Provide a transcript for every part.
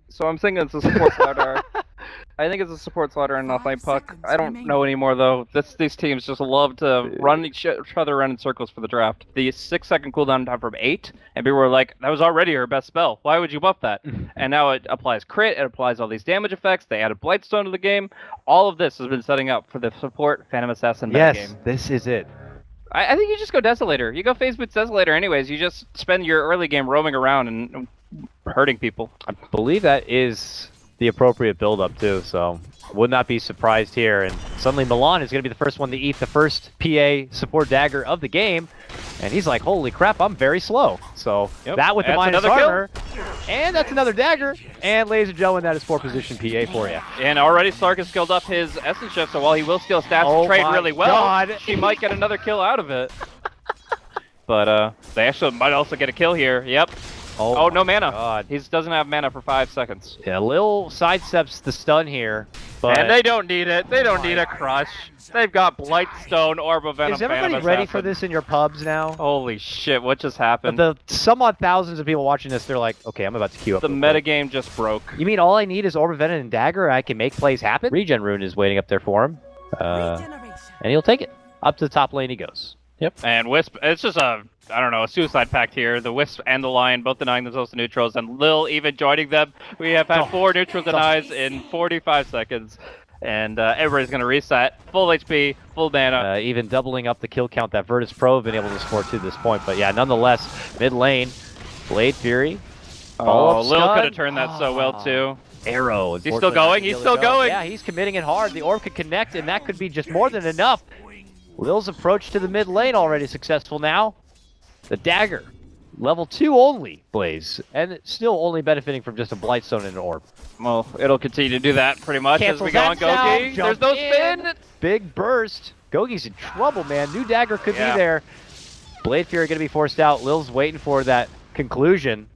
So I'm thinking it's a support slider. I think it's a support slider and off-lane puck. I don't know anymore though. These teams just love to run each other around in circles for the draft. The 6-second cooldown time from 8, and people were like, "That was already her best spell. Why would you buff that?" And now it applies crit. It applies all these damage effects. They added Blightstone to the game. All of this has been setting up for the support Phantom Assassin metagame. Yes, this is it. I think you just go Desolator. You go Phase Boots Desolator anyways. You just spend your early game roaming around and hurting people. I believe that is the appropriate build-up too, so would not be surprised here. And suddenly Milan is going to be the first one to eat the first PA support dagger of the game, and he's like, holy crap, I'm very slow. So that with the minus armor, and that's another dagger, and ladies and gentlemen, that is 4-position PA for you. And already Stark has skilled up his Essence Shift, so while he will skill stats and trade really well, she might get another kill out of it. But they actually might also get a kill here. Yep. Oh, no mana. God. He doesn't have mana for 5 seconds. Yeah, Lil sidesteps the stun here. But and they don't need it. They don't need a crush. They've got Blightstone, Orb of Venom, is everybody ready for this in your pubs now? Holy shit, what just happened? Some odd thousands of people watching this, they're like, okay, I'm about to queue up. The metagame just broke. You mean all I need is Orb of Venom and Dagger, I can make plays happen? Regen Rune is waiting up there for him. And he'll take it. Up to the top lane he goes. Yep. And Wisp, it's just a suicide pact here. The Wisp and the Lion both denying themselves to neutrals, and Lil even joining them. We have had 4 neutral denies in 45 seconds, and everybody's going to reset. Full HP, full mana. Even doubling up the kill count that Virtus Pro have been able to score to this point. But yeah, nonetheless, mid lane, Blade Fury. Oh, Lil could have turned that so well too. Arrow. He's still going, he's still going. Yeah, he's committing it hard. The orb could connect, and that could be just more than enough. Lil's approach to the mid lane already successful now. The dagger, level 2 only, Blaze, and still only benefiting from just a Blightstone and an orb. Well, it'll continue to do that pretty much as we go on Gogi. There's no spin. Big burst. Gogi's in trouble, man. New dagger could be there. Blade Fury going to be forced out. Lil's waiting for that conclusion.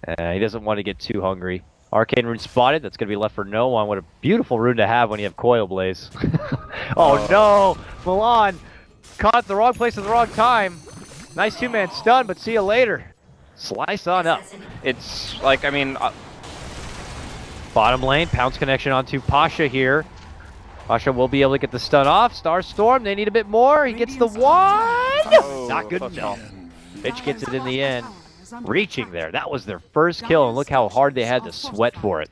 He doesn't want to get too hungry. Arcane Rune spotted. That's going to be left for no one. What a beautiful rune to have when you have Coil Blaze. Oh no! Milan caught at the wrong place at the wrong time. Nice 2-man stun, but see you later. Slice on up. It's like, I mean... bottom lane, pounce connection onto Pasha here. Pasha will be able to get the stun off. Starstorm, they need a bit more. He gets the one! Oh, not good enough. Bitch gets it in the end. Reaching there. That was their first kill, and look how hard they had to sweat for it.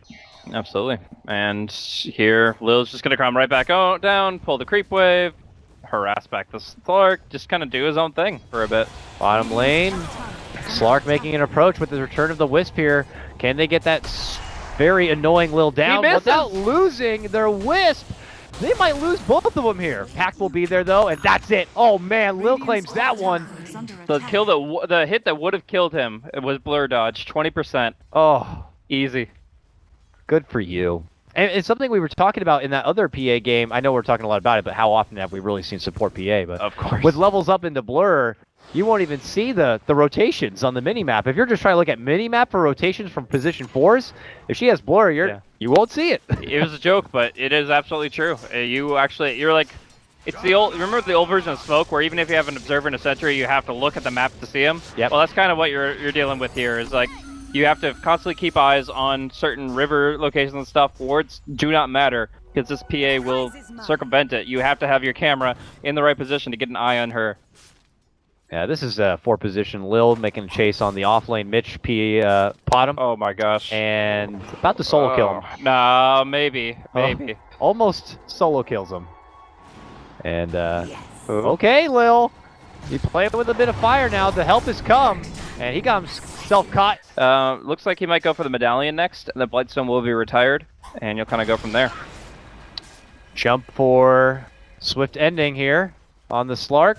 Absolutely. And here, Lil's just going to come right back down, pull the creep wave, harass back the Slark, just kind of do his own thing for a bit. Bottom lane, Slark making an approach with the return of the Wisp here. Can they get that very annoying Lil down without losing their Wisp? They might lose both of them here. Pack will be there though, and that's it. Oh man, Lil claims that one. The kill the hit that would have killed him, it was blur dodge, 20%. Oh, easy. Good for you. And it's something we were talking about in that other PA game. I know we're talking a lot about it, but how often have we really seen support PA? But of course, with levels up into blur, you won't even see the rotations on the minimap. If you're just trying to look at minimap for rotations from position 4s, if she has blur, you won't see it. It was a joke, but it is absolutely true. You're like, it's the old. Remember the old version of Smoke, where even if you have an observer and a sentry, you have to look at the map to see him. Yep. Well, that's kind of what you're dealing with here. Is like you have to constantly keep eyes on certain river locations and stuff. Wards do not matter because this PA will circumvent it. You have to have your camera in the right position to get an eye on her. Yeah, this is a 4-position Lil making a chase on the offlane Mitch pot him. Oh my gosh. And about to solo kill him. Nah, maybe. Almost solo kills him. And, okay, Lil. You play with a bit of fire now. The help has come. And he got himself caught. Looks like he might go for the medallion next. And the Blightstone will be retired. And you'll kind of go from there. Jump for swift ending here on the Slark.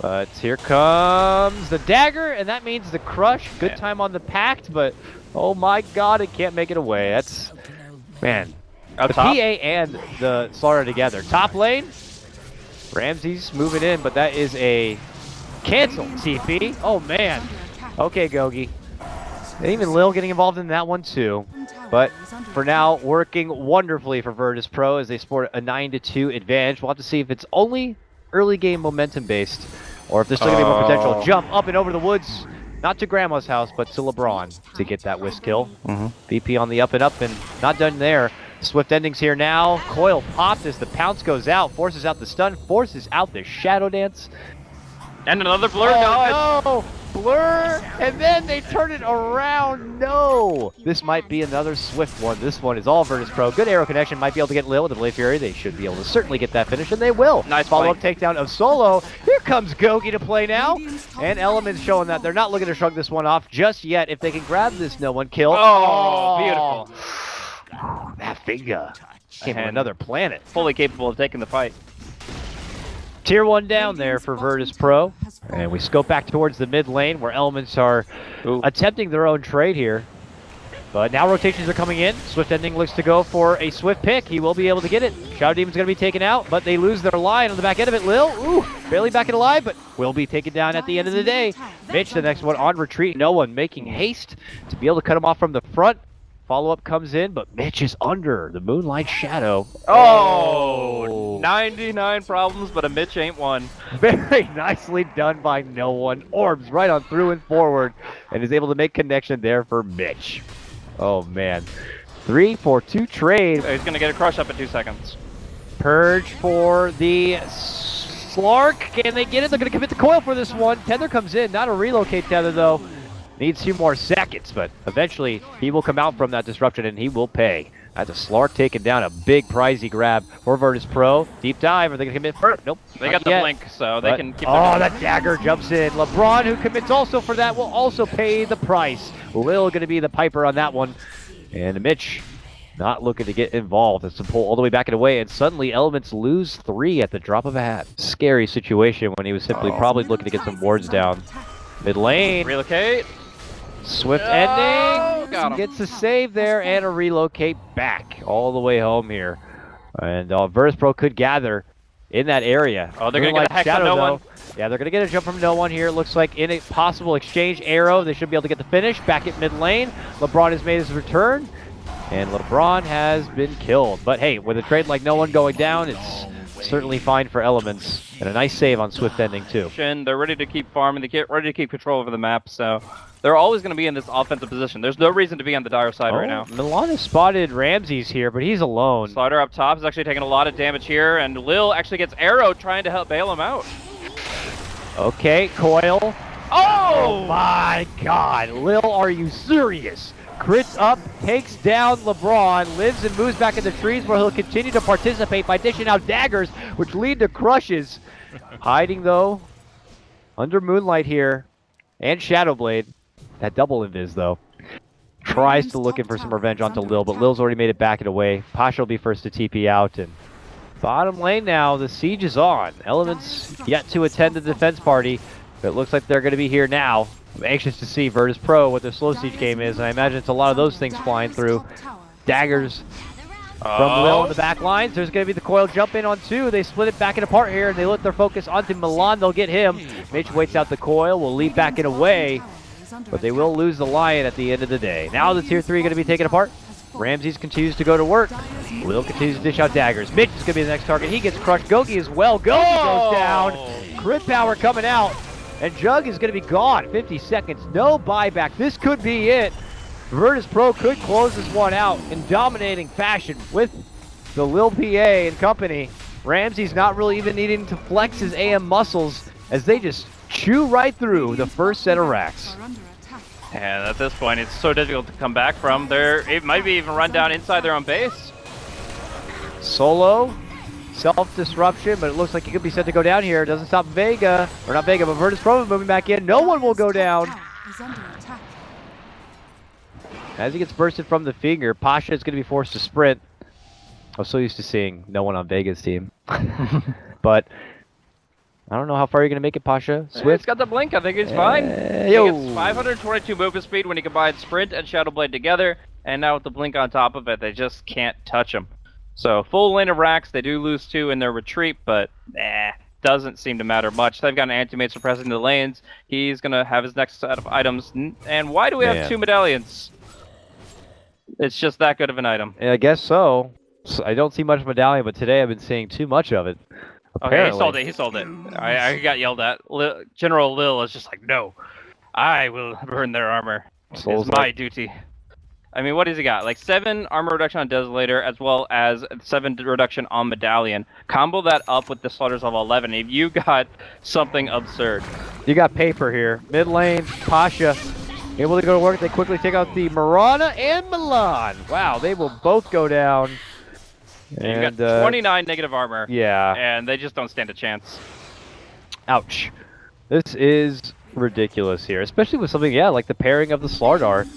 But here comes the dagger, and that means the crush. Good time on the pact, but oh my god, it can't make it away. That's, man. The PA and the Slark together. Top lane, Ramsey's moving in, but that is a cancel TP. Oh man. Okay, Gogi. And even Lil getting involved in that one too. But for now, working wonderfully for Virtus Pro as they sport a 9-2 advantage. We'll have to see if it's only early game momentum based, or if there's still gonna be more potential. Jump up and over the woods. Not to Grandma's house, but to LeBron to get that whisk kill. VP on the up and up, and not done there. Swift endings here now. Coil popped as the pounce goes out, forces out the stun, forces out the shadow dance. And another blur dodge. No! Blur, and then they turn it around. No! This might be another Swift one. This one is all Virtus Pro. Good arrow connection. Might be able to get Lil with the Blade Fury. They should be able to certainly get that finish, and they will. Nice follow-up takedown of Solo. Here comes Gogi to play now. And Elements showing that they're not looking to shrug this one off just yet. If they can grab this no one kill. Oh, beautiful. That finger came from another planet. Fully capable of taking the fight. Tier 1 down there for Virtus Pro. And we scope back towards the mid lane where Elements are attempting their own trade here. But now rotations are coming in. Swift Ending looks to go for a Swift pick. He will be able to get it. Shadow Demon's going to be taken out, but they lose their line on the back end of it. Lil, barely back it alive, but will be taken down at the end of the day. Mitch, the next one on retreat. No one making haste to be able to cut him off from the front. Follow-up comes in, but Mitch is under the Moonlight Shadow. Oh, 99 problems, but a Mitch ain't one. Very nicely done by no one. Orbs right on through and forward, and is able to make connection there for Mitch. Oh, man. 3-4-2 trade. He's going to get a crush up in 2 seconds. Purge for the Slark. Can they get it? They're going to commit the coil for this one. Tether comes in. Not a relocate tether, though. Needs 2 more seconds, but eventually he will come out from that disruption and he will pay. That's a Slark taking down a big pricey grab for Virtus Pro. Deep dive. Are they going to commit first? Nope. They got the blink, so they can keep that dagger jumps in. LeBron, who commits also for that, will also pay the price. Lil going to be the piper on that one. And Mitch not looking to get involved. It's to pull all the way back and away, and suddenly Elements lose 3 at the drop of a hat. Scary situation when he was simply probably looking to get some wards down. Mid lane. Relocate. Swift ending, gets a save there and a relocate back all the way home here. And Virtus Pro could gather in that area. Oh, they're going to get a hex on no one. Yeah, they're going to get a jump from no one here. It looks like in a possible exchange arrow, they should be able to get the finish. Back at mid lane, LeBron has made his return, and LeBron has been killed. But hey, with a trade like no one going down, it's certainly fine for Elements. And a nice save on Swift ending too. They're ready to keep farming. They get ready to keep control over the map, so they're always going to be in this offensive position. There's no reason to be on the dire side right now. Milan has spotted Ramses here, but he's alone. Slider up top is actually taking a lot of damage here, and Lil actually gets arrow trying to help bail him out. Okay, Coil. Oh my god, Lil, are you serious? Crits up, takes down LeBron, lives and moves back in the trees where he'll continue to participate by dishing out daggers, which lead to crushes. Hiding, though, under Moonlight here, and Shadowblade. That double invis, though. Tries to look in for some revenge onto Lil, but Lil's already made it back and away. Pasha will be first to TP out, and bottom lane now, the siege is on. Elements yet to attend the defense party, but it looks like they're going to be here now. I'm anxious to see Virtus Pro what their slow siege game is, and I imagine it's a lot of those things flying through. Daggers from Lil in the back lines. There's going to be the coil jump in on 2. They split it back and apart here, and they let their focus onto Milan. They'll get him. Mitch waits out the coil, will lead back and away, but they will lose the Lion at the end of the day. Now the tier 3 going to be taken apart. Ramses continues to go to work. Lil continues to dish out daggers. Mitch is going to be the next target. He gets crushed. Gogi as well. Gogi goes down. Crit power coming out. And Jug is going to be gone. 50 seconds. No buyback. This could be it. Virtus Pro could close this one out in dominating fashion with the Lil PA and company. Ramsey's not really even needing to flex his AM muscles as they just chew right through the first set of racks. And at this point, it's so difficult to come back from. It might be even run down inside their own base. Solo. Self-disruption, but it looks like he could be set to go down here. Doesn't stop Vega, or not Vega, but Virtus Pro moving back in. No one will go down. As he gets bursted from the finger, Pasha is going to be forced to sprint. I'm so used to seeing no one on Vega's team. But I don't know how far you're going to make it, Pasha. Swift. He's got the blink. I think he's fine. He gets 522 movement speed when he combines sprint and Shadowblade together, and now with the blink on top of it, they just can't touch him. So, full lane of racks, they do lose 2 in their retreat, but doesn't seem to matter much. They've got an anti-mate suppressing the lanes. He's going to have his next set of items. And why do we have 2 medallions? It's just that good of an item. Yeah, I guess so. I don't see much medallion, but today I've been seeing too much of it. Apparently. Okay, he sold it. I got yelled at. General Lil is just like, no. I will burn their armor. It's my duty. I mean, what has he got? Like 7 armor reduction on Desolator, as well as 7 reduction on Medallion. Combo that up with the Slaughters level 11. If you got something absurd. You got paper here. Mid lane, Pasha. Able to go to work. They quickly take out the Mirana and Milan. Wow, they will both go down. And you got 29 negative armor. Yeah. And they just don't stand a chance. Ouch. This is ridiculous here, especially with something, like the pairing of the Slardar.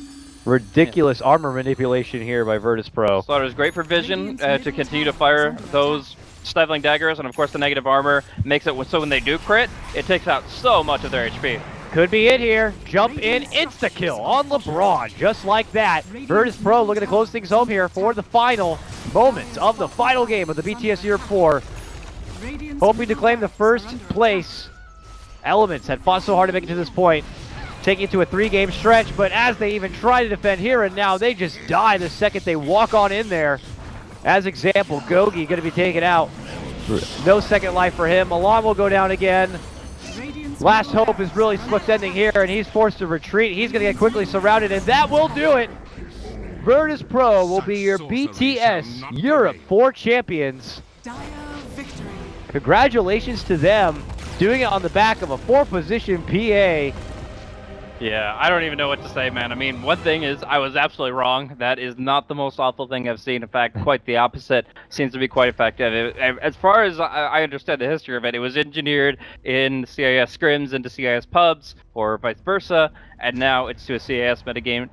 Ridiculous armor manipulation here by Virtus Pro. Slaughter is great for vision to continue to fire those stifling daggers, and of course the negative armor makes it so when they do crit, it takes out so much of their HP. Could be it here. Jump in, insta-kill on LeBron, just like that. Virtus Pro looking to close things home here for the final moments of the final game of the BTS Year 4. Hoping to claim the first place. Elements had fought so hard to make it to this point. Taking it to a 3-game stretch, but as they even try to defend here and now, they just die the second they walk on in there. As example, Gogi going to be taken out. No second life for him. Milan will go down again. Last hope is really Swift ending here, and he's forced to retreat. He's going to get quickly surrounded, and that will do it. Virtus Pro will be your BTS Europe 4 champions. Congratulations to them, doing it on the back of a 4-position PA. Yeah, I don't even know what to say, man. I mean, one thing is, I was absolutely wrong. That is not the most awful thing I've seen. In fact, quite the opposite. Seems to be quite effective. As far as I understand the history of it, it was engineered in CIS scrims into CIS pubs, or vice versa, and now it's to a CIS metagame